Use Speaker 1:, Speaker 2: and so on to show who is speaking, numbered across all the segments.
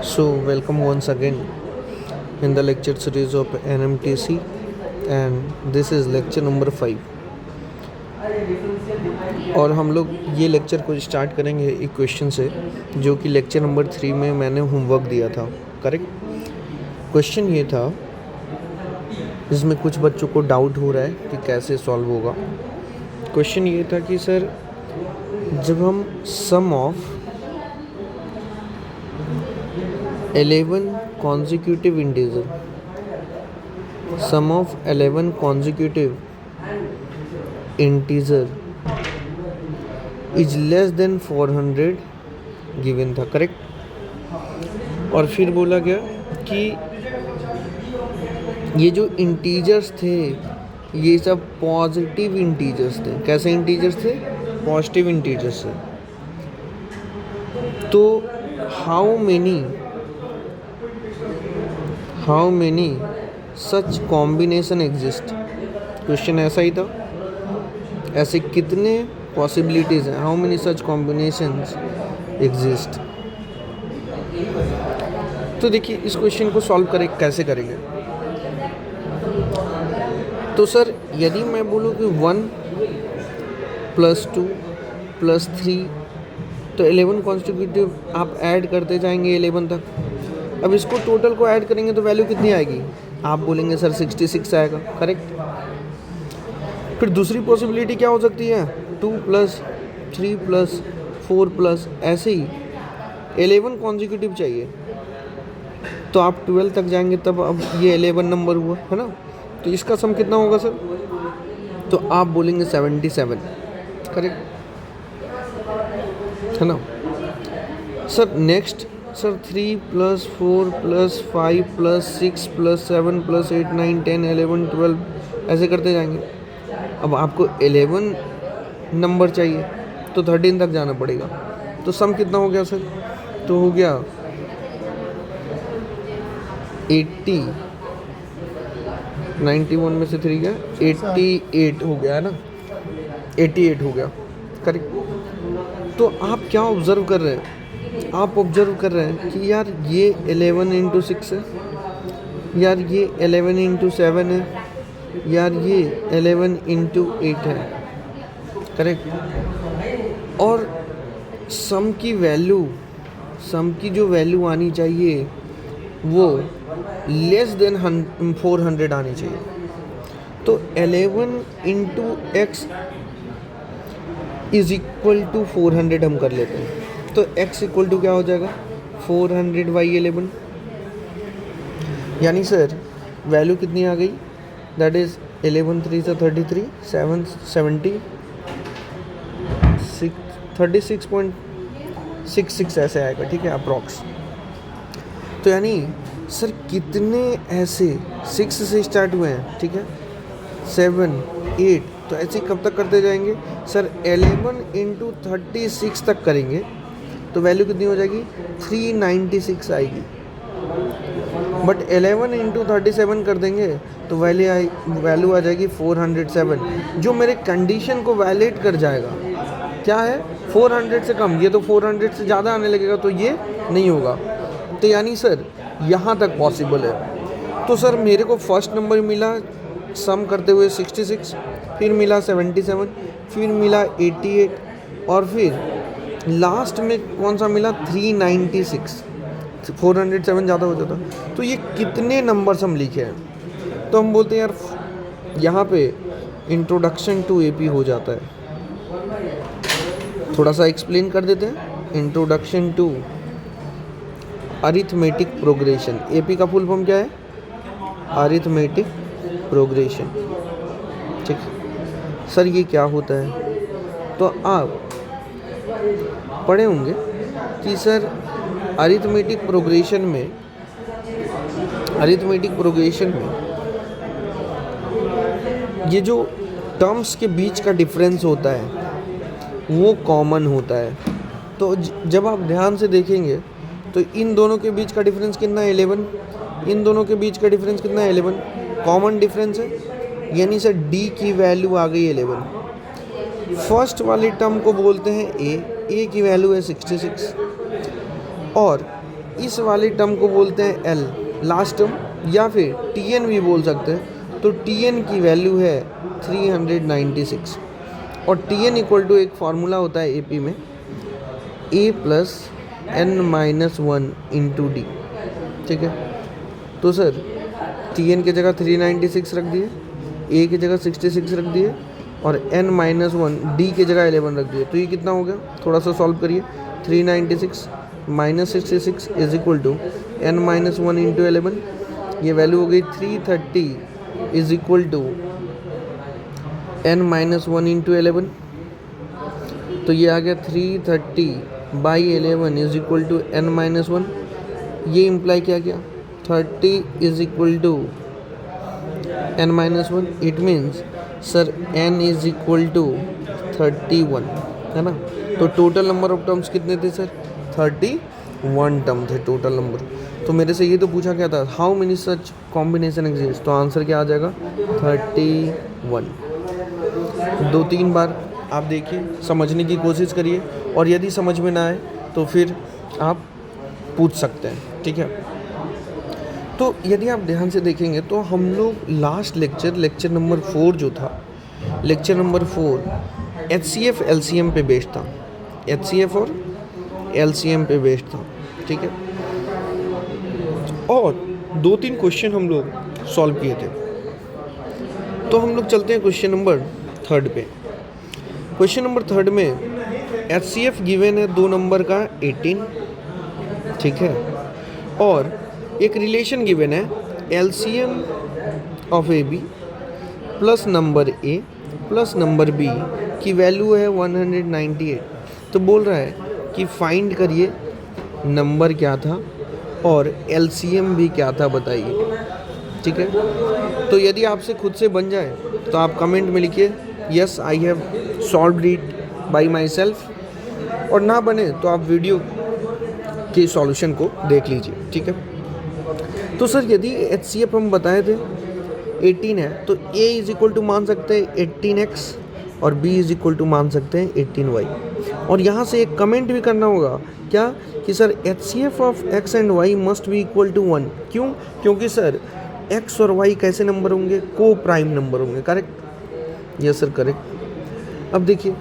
Speaker 1: So, welcome once again in the lecture series of NMTC, and this is lecture number 5. और हम लोग ये lecture को start करेंगे एक क्वेश्चन से जो कि लेक्चर नंबर 3 में मैंने होमवर्क दिया था। करेक्ट क्वेश्चन ये था जिसमें कुछ बच्चों को डाउट हो रहा है कि कैसे सॉल्व होगा। क्वेश्चन ये था कि सर जब हम सम of 11 consecutive integer, sum of 11 consecutive integer is less than 400 given था। करेक्ट। और फिर बोला गया कि ये जो इंटीजर्स थे ये सब पॉजिटिव इंटीजर्स थे। कैसे इंटीजर्स थे? पॉजिटिव इंटीजर्स थे। तो how many such combination exist. Question ऐसा ही था, ऐसे कितने पॉसिबिलिटीज़ हैं, how many such combinations exist. तो देखिए इस क्वेश्चन को सॉल्व कैसे करेंगे। तो सर यदि मैं बोलूँ कि 1 + 2 + 3 तो 11 कॉन्स्टिट्यूटिव आप ऐड करते जाएंगे 11 तक। अब इसको टोटल को ऐड करेंगे तो वैल्यू कितनी आएगी? आप बोलेंगे सर 66 आएगा। करेक्ट। फिर दूसरी पॉसिबिलिटी क्या हो सकती है? 2 + 3 + 4 + ऐसे ही 11 कॉन्जिक्यूटिव चाहिए तो आप 12 तक जाएंगे तब अब ये 11 नंबर हुआ है ना। तो इसका सम कितना होगा सर? तो आप बोलेंगे 77। करेक्ट है ना। सर नेक्स्ट सर 3 + 4 + 5 + 6 + 7 + 8 9 10 11 12 ऐसे करते जाएंगे। अब आपको 11 नंबर चाहिए तो 13 तक जाना पड़ेगा। तो सम कितना हो गया सर? तो हो गया 80, 91 में से 3 गया 88 हो गया है ना। 88 हो गया। करेक्ट। तो आप क्या ऑब्ज़र्व कर रहे हैं? आप ऑब्ज़र्व कर रहे हैं कि यार ये 11 × 6 है, यार ये 11 × 7 है, यार ये 11 × 8 है। करेक्ट। और सम की जो वैल्यू आनी चाहिए वो लेस देन 400 आनी चाहिए। तो 11 × x = 400 हम कर लेते हैं। तो x = क्या हो जाएगा? 400/11। यानी सर वैल्यू कितनी आ गई? दैट इज़ 11 × 3 = 33, 7 70 36.66 ऐसे आएगा। ठीक है, अप्रॉक्स। तो यानी सर कितने ऐसे 6 से स्टार्ट हुए हैं? ठीक है, 7 8 तो ऐसे कब तक करते जाएंगे सर? 11 × 36 तक करेंगे तो वैल्यू कितनी हो जाएगी? 396 आएगी। बट 11 × 37 कर देंगे तो वैल्यू आ जाएगी 407, जो मेरे कंडीशन को वैलिडेट कर जाएगा। क्या है? 400 से कम। ये तो 400 से ज़्यादा आने लगेगा तो ये नहीं होगा। तो यानी सर यहाँ तक पॉसिबल है। तो सर मेरे को फर्स्ट नंबर मिला सम करते हुए 66, फिर मिला 77, फिर मिला 88 और फिर लास्ट में कौन सा मिला? 396। 407 ज़्यादा हो जाता। तो ये कितने नंबर्स हम लिखे हैं? तो हम बोलते हैं यार यहाँ पे इंट्रोडक्शन टू एपी हो जाता है। थोड़ा सा एक्सप्लेन कर देते हैं। Introduction to arithmetic progression. AP का फुल फॉर्म क्या है? Arithmetic progression. ठीक है सर, ये क्या होता है? तो आप पढ़े होंगे कि सर अरिथमेटिक प्रोग्रेशन में ये जो टर्म्स के बीच का डिफरेंस होता है वो कॉमन होता है। तो जब आप ध्यान से देखेंगे तो इन दोनों के बीच का डिफरेंस कितना है? 11। इन दोनों के बीच का डिफरेंस कितना है? 11। कॉमन डिफरेंस है, यानी सर डी की वैल्यू आ गई 11। फर्स्ट वाले टर्म को बोलते हैं ए की वैल्यू है 66 और इस वाले टर्म को बोलते हैं एल लास्ट टर्म, या फिर टी एन भी बोल सकते हैं। तो टी एन की वैल्यू है 396 और टी एन इक्वल टू एक फार्मूला होता है एपी में A plus N minus one into D. ठीक है, तो सर टी एन की जगह 396 रख दिए, ए की जगह 66 रख दिए और n माइनस वन डी की जगह 11 रख दिए। तो ये कितना हो गया, थोड़ा सा सॉल्व करिए। 396 minus 66 is equal to n minus one into 11, ये वैल्यू हो गई 330 is equal to n minus one into 11। तो ये आ गया 330 by 11 is equal to n minus one. ये इम्प्लाई क्या किया, 30 is equal to n minus one. It means sir n is equal to 31, है ना। तो टोटल नंबर ऑफ टर्म्स कितने थे सर, 31 टर्म थे टोटल नंबर। तो मेरे से ये तो पूछा क्या था, how many such combination exist, तो आंसर क्या आ जाएगा 31। 2-3 बार आप देखिए, समझने की कोशिश करिए, और यदि समझ में ना आए तो फिर आप पूछ सकते हैं। ठीक है, तो यदि आप ध्यान से देखेंगे तो हम लोग लास्ट लेक्चर नंबर 4 जो था, लेक्चर नंबर 4 HCF LCM पे बेस्ड था, HCF और LCM पे बेस्ड था। ठीक है, और 2-3 क्वेश्चन हम लोग सॉल्व किए थे। तो हम लोग चलते हैं क्वेश्चन नंबर 3 पे। क्वेश्चन नंबर 3 में HCF गिवन है 2 नंबर का 18, ठीक है, और एक रिलेशन गिवन है LCM of AB plus number A plus number B की वैल्यू है 198। तो बोल रहा है कि फाइंड करिए नंबर क्या था और LCM भी क्या था बताइए। ठीक है, तो यदि आपसे खुद से बन जाए तो आप कमेंट में लिखिए yes I have solved it by my self, और ना बने तो आप वीडियो के सॉल्यूशन को देख लीजिए। ठीक है, तो सर यदि HCF हम बताए थे 18 है, तो A इज इक्वल टू मान सकते हैं 18x और B इज इक्वल टू मान सकते हैं 18y। और यहाँ से एक कमेंट भी करना होगा क्या, कि sir HCF of x and y must be equal to 1। क्यों, क्योंकि सर x और y कैसे नंबर होंगे, को प्राइम नंबर होंगे। Correct, yes sir correct. अब देखिए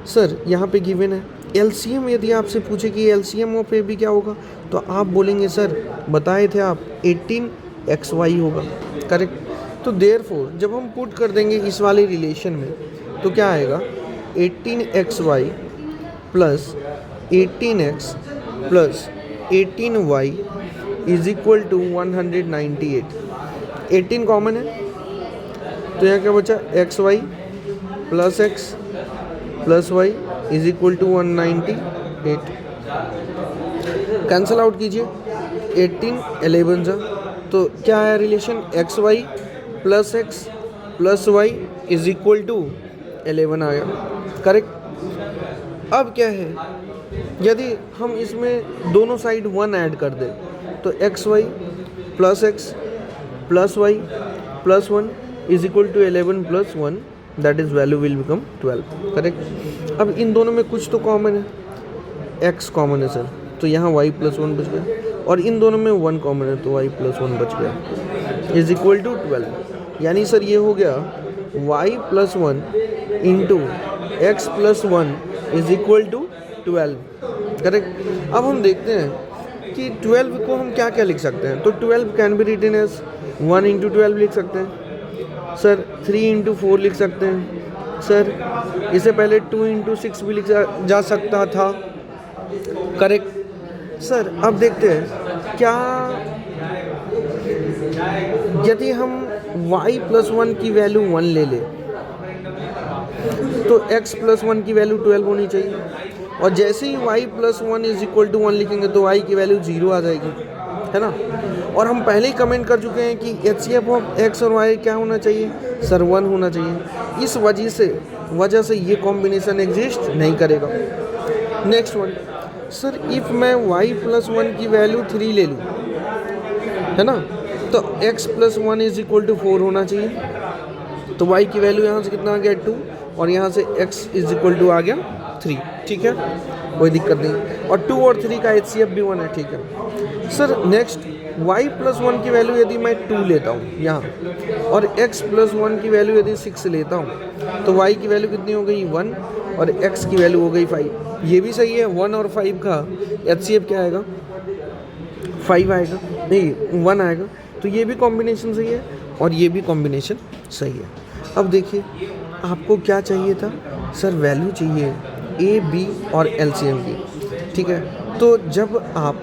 Speaker 1: सर यहाँ पे गिवन है LCM, यदि आपसे पूछे कि LCM ऑफ AB क्या होगा, तो आप बोलेंगे सर बताए थे आप 18xy होगा। करेक्ट, तो देयरफॉर जब हम पुट कर देंगे इस वाले रिलेशन में तो क्या आएगा, 18xy plus 18x plus 18y is equal to 198। 18 common है तो यहाँ क्या बचा, xy plus x plus y is equal to 198। Cancel out कीजिए, 18 11 जा, तो क्या आया relation, xy plus x plus y is equal to 11 आया। करेक्ट। अब क्या है, यदि हम इसमें दोनों साइड 1 ऐड कर दें तो xy plus x plus y plus 1 is equal to 11 plus 1, that is value will become 12। Correct. अब इन दोनों में कुछ तो कॉमन है, x कॉमन है सर, तो यहाँ y प्लस 1 बच गया, और इन दोनों में 1 कॉमन है तो y प्लस 1 बच गया, इज इक्वल टू 12। यानी सर ये हो गया y plus 1 into x plus 1 is equal to 12। Correct. अब हम देखते हैं कि 12 को हम क्या क्या लिख सकते हैं, तो 12 can be written as 1 into 12 लिख सकते हैं सर, 3 इंटू 4 लिख सकते हैं सर, इससे पहले 2 इंटू 6 भी लिखा जा सकता था। Correct sir. अब देखते हैं क्या यदि हम y प्लस 1 की वैल्यू 1 ले लें तो x प्लस 1 की वैल्यू 12 होनी चाहिए, और जैसे ही y plus 1 is equal to 1 लिखेंगे तो y की वैल्यू 0 आ जाएगी, है ना। और हम पहले ही कमेंट कर चुके हैं कि HCF ऑफ x और y क्या होना चाहिए सर, 1 होना चाहिए। इस वजह से ये कॉम्बिनेशन एग्जिस्ट नहीं करेगा। नेक्स्ट वन सर, इफ़ मैं y प्लस 1 की वैल्यू 3 ले लूँ, है ना, तो x plus 1 is equal to 4 होना चाहिए। तो y की वैल्यू यहाँ से कितना आ गया 2, और यहाँ से x इज इक्वल टू आ गया 3। ठीक है, कोई दिक्कत नहीं। और 2 और 3 का HCF भी 1 है, ठीक है सर। नेक्स्ट y प्लस 1 की वैल्यू यदि मैं 2 लेता हूँ यहाँ और x प्लस 1 की वैल्यू यदि 6 लेता हूँ तो y की वैल्यू कितनी हो गई 1 और x की वैल्यू हो गई 5। ये भी सही है, 1 और 5 का HCF क्या आएगा 5 आएगा, नहीं 1 आएगा। तो ये भी कॉम्बिनेशन सही है और ये भी कॉम्बिनेशन सही है। अब देखिए आपको क्या चाहिए था सर, वैल्यू चाहिए ए बी और LCM की, ठीक है। तो जब आप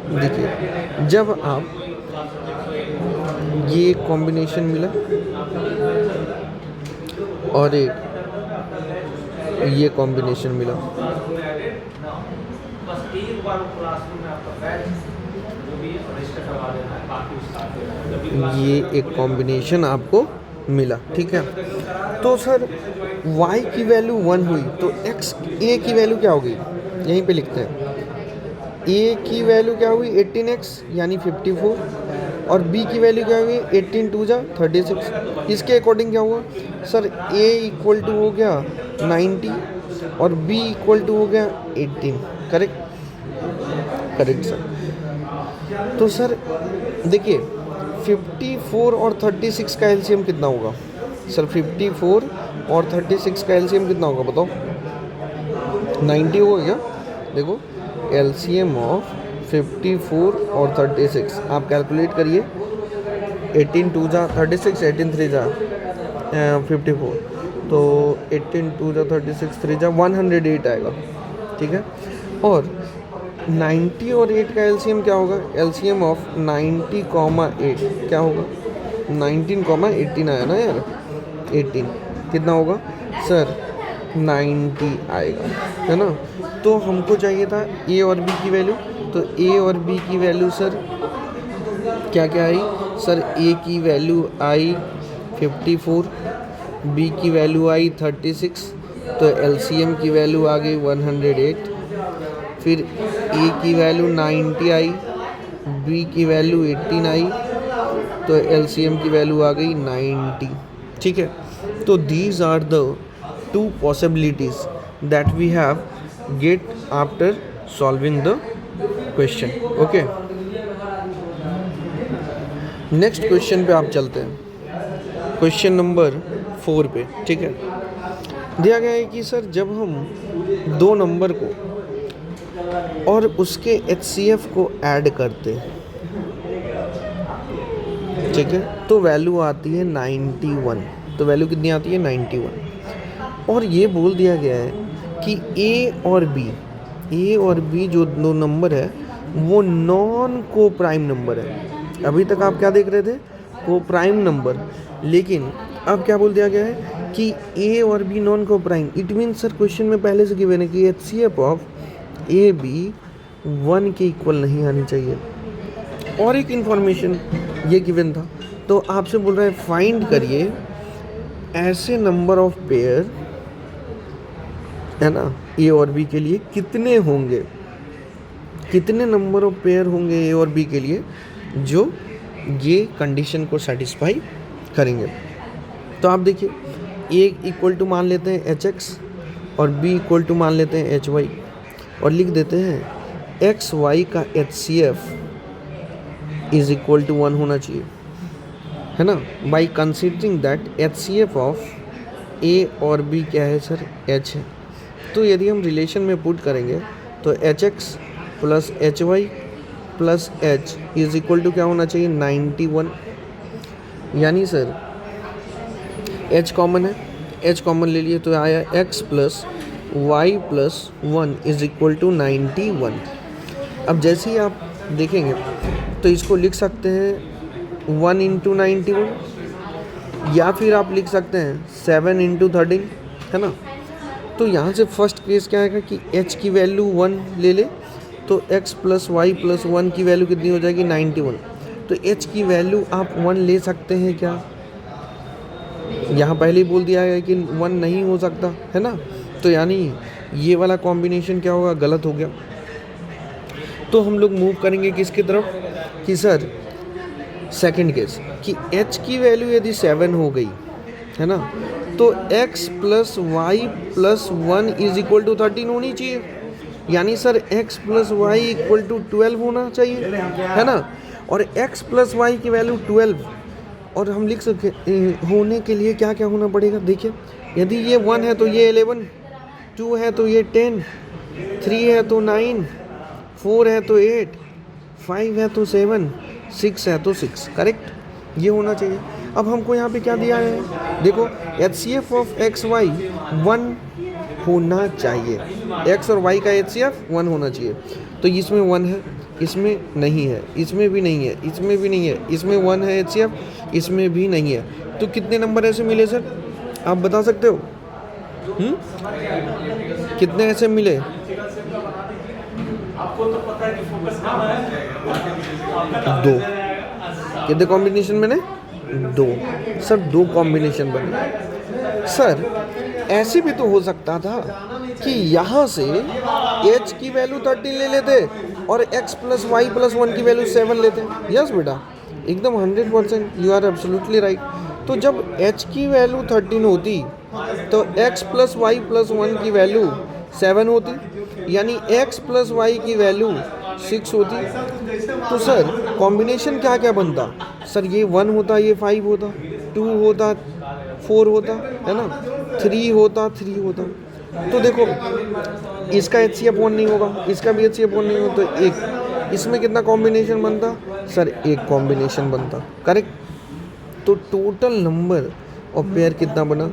Speaker 1: देखिए, जब आप ये कॉम्बिनेशन मिला और एक ये कॉम्बिनेशन मिला, ये एक कॉम्बिनेशन आपको मिला, ठीक है। तो सर y की वैल्यू 1 हुई तो x a की वैल्यू क्या होगी, यहीं पे लिखते हैं। a की वैल्यू क्या हुई 18x यानी 54 और b की वैल्यू क्या हुई 18 2 जा 36। इसके अकॉर्डिंग क्या हुआ सर, a इक्वल टू हो गया 90 और b इक्वल टू हो गया 18। Correct, correct sir. तो सर देखिए 54 और 36 का एलसीएम कितना होगा सर, 54 और 36 का एलसीएम कितना होगा बताओ, 90 होगा क्या। देखो एलसीएम ऑफ 54 और 36 आप कैलकुलेट करिए, 18 2 जा 36, 18 3 जा 54, तो 18 2 जा 36 3 जा 108 आएगा, ठीक है। और 90 और 8 का एलसीएम क्या होगा, एलसीएम ऑफ 90, 8 क्या होगा 19, 18 आया ना यार, 18 कितना होगा सर 90 आएगा, है ना। तो हमको चाहिए था ए और बी की वैल्यू, तो ए और बी की वैल्यू सर क्या क्या आई सर, ए की वैल्यू आई 54, बी की वैल्यू आई 36, तो एलसीएम की वैल्यू आ गई 108। फिर ए की वैल्यू 90 आई, बी की वैल्यू 18 आई, तो एलसीएम की वैल्यू आ गई 90, ठीक है। तो these are the two possibilities that we have get after solving the question. Okay, next question पे आप चलते हैं, क्वेश्चन नंबर 4 पे, ठीक है। दिया गया है कि सर जब हम दो नंबर को और उसके HCF को ऐड करते हैं, ठीक है, तो वैल्यू आती है 91। तो वैल्यू कितनी आती है 91। और ये बोल दिया गया है कि ए और बी जो दो नंबर है वो नॉन को प्राइम नंबर है। अभी तक आप क्या देख रहे थे, को प्राइम नंबर, लेकिन अब क्या बोल दिया गया है कि ए और बी नॉन को prime. It mean sir question में पहले से गिवन है कि HCF ऑफ ए बी 1 के इक्वल नहीं आनी चाहिए। और एक इन्फॉर्मेशन ये गिवन था, तो आपसे बोल रहा है फाइंड करिए ऐसे नंबर ऑफ पेयर, है ना, ए और बी के लिए कितने होंगे, कितने नंबर ऑफ पेयर होंगे ए और बी के लिए जो ये कंडीशन को सेटिस्फाई करेंगे। तो आप देखिए ए इक्वल टू मान लेते हैं HX और बी इक्वल टू मान लेते हैं HY और लिख देते हैं XY का HCF इज इक्वल टू 1 होना चाहिए, है ना, by considering that HCF of A और बी क्या है सर, H है। तो यदि हम रिलेशन में पुट करेंगे तो HX plus HY plus H is equal to क्या होना चाहिए 91। यानी सर H कॉमन है, H कॉमन ले लिए तो आया X plus Y plus 1 is equal to 91। अब जैसे ही आप देखेंगे तो इसको लिख सकते हैं 1 इंटू 91 या फिर आप लिख सकते हैं 7 इंटू 13, है ना। तो यहाँ से फर्स्ट केस क्या आएगा कि H की वैल्यू 1 ले ले तो X प्लस वाई प्लस 1 की वैल्यू कितनी हो जाएगी 91। तो H की वैल्यू आप 1 ले सकते हैं क्या, यहाँ पहले ही बोल दिया है कि 1 नहीं हो सकता, है ना। तो यानी ये वाला कॉम्बिनेशन क्या होगा, गलत हो गया। तो हम लोग मूव करेंगे किसकी तरफ कि सर सेकंड केस कि H की वैल्यू यदि 7 हो गई, है ना, तो X plus y plus 1 is equal to 13 होनी चाहिए। यानी sir x plus y equal to 12 होना चाहिए, है ना। और x प्लस वाई की वैल्यू 12, और हम लिख सकते होने के लिए क्या क्या होना पड़ेगा। देखिए, यदि ये 1 है तो ये 11, 2 है तो ये 10, 3 है तो 9, 4 है तो 8, 5 है तो 7, 6 है तो 6, करेक्ट, ये होना चाहिए। अब हमको यहाँ पे क्या दिया है, देखो HCF ऑफ एक्स वाई 1 होना चाहिए, x और y का HCF 1 होना चाहिए। तो इसमें 1 है, इसमें नहीं है, इसमें भी नहीं है, इसमें भी नहीं है, इसमें 1 है HCF, इसमें भी नहीं है। तो कितने नंबर ऐसे मिले सर, आप बता सकते हो? कितने ऐसे मिले? आपको तो पता है कि फोकस करना है। 2। कितने कॉम्बिनेशन बने? 2। सर 2 कॉम्बिनेशन बने। सर ऐसे भी तो हो सकता था कि यहाँ से h की वैल्यू 13 ले लेते और x प्लस वाई प्लस 1 की वैल्यू 7 लेते। यस बेटा, एकदम 100%, यू आर एब्सोल्युटली राइट। तो जब h की वैल्यू 13 होती तो x प्लस वाई प्लस 1 की वैल्यू 7 होती, यानी x प्लस वाई की वैल्यू 6 होती। तो सर कॉम्बिनेशन क्या क्या बनता? सर ये 1 होता, ये 5 होता, 2 होता, 4 होता, है ना, 3 होता, 3 होता। तो देखो इसका HCF 1 नहीं होगा, इसका भी HCF 1 नहीं होगा, तो एक इसमें कितना कॉम्बिनेशन बनता? सर एक कॉम्बिनेशन बनता, करेक्ट। तो टोटल नंबर ऑफ पेयर कितना बना?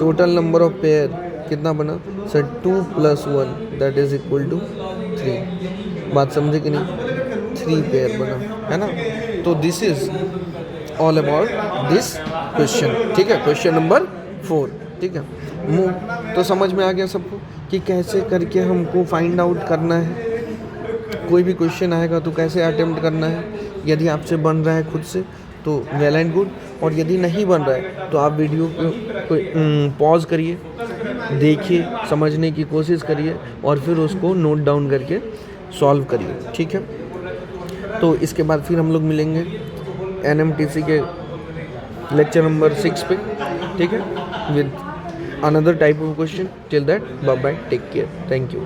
Speaker 1: टोटल नंबर ऑफ पेयर कितना बना sir? 2 + 1 that is equal to 3। बात समझे कि नहीं? 3 पेयर बना, है ना। तो this is all about this question, ठीक है, क्वेश्चन नंबर 4, ठीक है। तो समझ में आ गया सबको कि कैसे करके हमको फाइंड आउट करना है, कोई भी क्वेश्चन आएगा तो कैसे अटेम्प्ट करना है। यदि आपसे बन रहा है खुद से तो वेल एंड गुड, और यदि नहीं बन रहा है तो आप वीडियो को पॉज करिए, देखिए, समझने की कोशिश करिए और फिर उसको नोट डाउन करके सॉल्व करिए, ठीक है। तो इसके बाद फिर हम लोग मिलेंगे NMTC के लेक्चर नंबर 6 पे, ठीक है, with another type of question. Till that bye bye, take care, thank you.